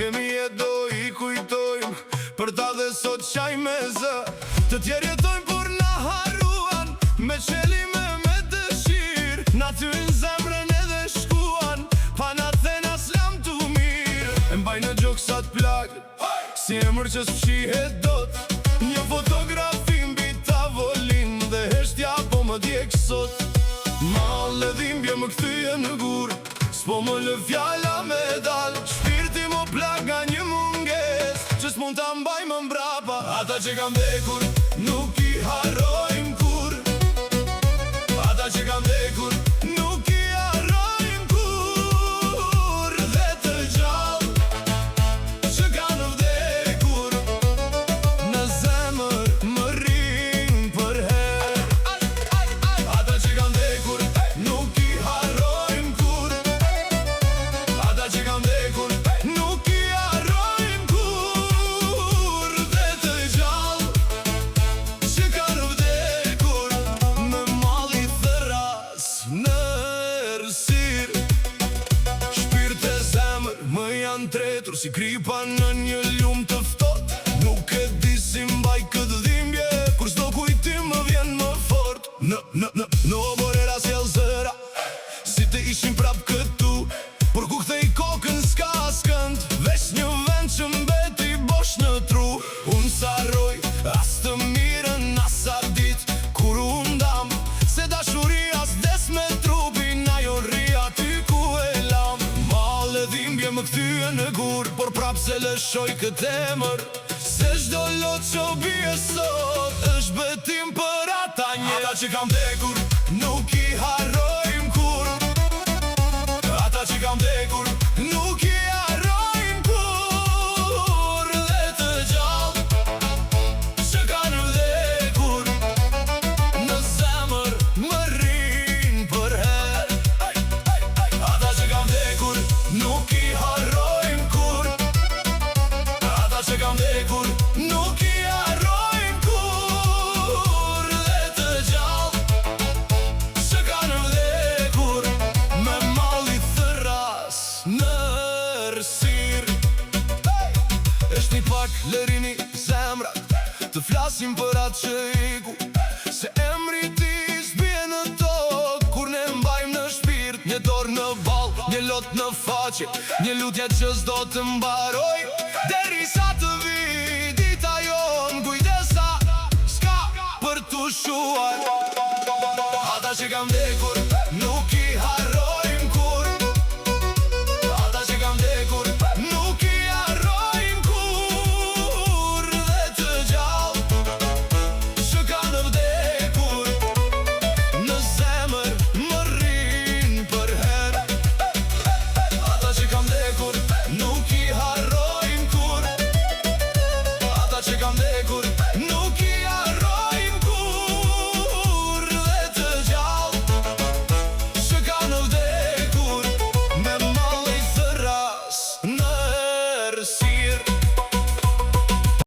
kemi e do i kujtojmë, për ta dhe sot qaj me zë. Të tjerë jetojmë por na haruan, me qelime me dëshirë, na ty në zemrën edhe shkuan, pa na thena s'lam tu mirë. E mbaj në gjokë sa t'plagë, si emër që s'fshihet dot, një fotografi mbi tavolin, dhe heshtja po më djek sot. Ma le dhimbje më këthyje në gur, s'po më lë fjalla me dal, shpirti më plak nga një munges, që s'mund t'a mbaj më mbrapa. Ata që kam vdekur nuk i harrojmë kur, ata që kam vdekur nuk i harrojmë kur, dhe të gjallë që kanë vdekur në zemër më rrin për her. Ata që kanë vdekur nuk i harrojmë kur, ata që kanë vdekur nuk i harrojmë kur, dhe të gjallë që kanë vdekur me malli thëras në errësirë. Shpirt e zemër më janë tretur si kripa në një lumë të ftohtë. Nuk e di si mbaj këtë dhimbje, kur s'do kujtim më vjen më fort. Në oborera s'jell zëra, si të ishim prap këtu, por ku kthej kokën s'ka askënd, veç një vend që mbeti bosh në tru. Unë s'harroj as të mirën as dit, kur unë dam se dashuria s'des me trupin, ajo rri aty ku e lam. Ma le dhimbje më kthye në gur, por prap se lëshoj këtë emër, se çdo lot që bie sot është betim për ata një. Ata që kam vdekur nuk i harrojmë kur, ata që kam vdekur nuk i harrojmë kur, dhe të gjallë që kanë vdekur në zemër më rrin për her. Ata që kam vdekur nuk i harrojmë kur, ata që kam vdekur nuk i harrojmë kur, dhe të gjallë që kanë vdekur me malli thëras në errësirë. Është një pak lërini zemrat, të flasim për atë që iku, se emri ti s'bie në tokë, kur ne mbajmë në shpirt një dorë në ballë, një lot në faqe, një lutje që s'do të mbaroj, derisa të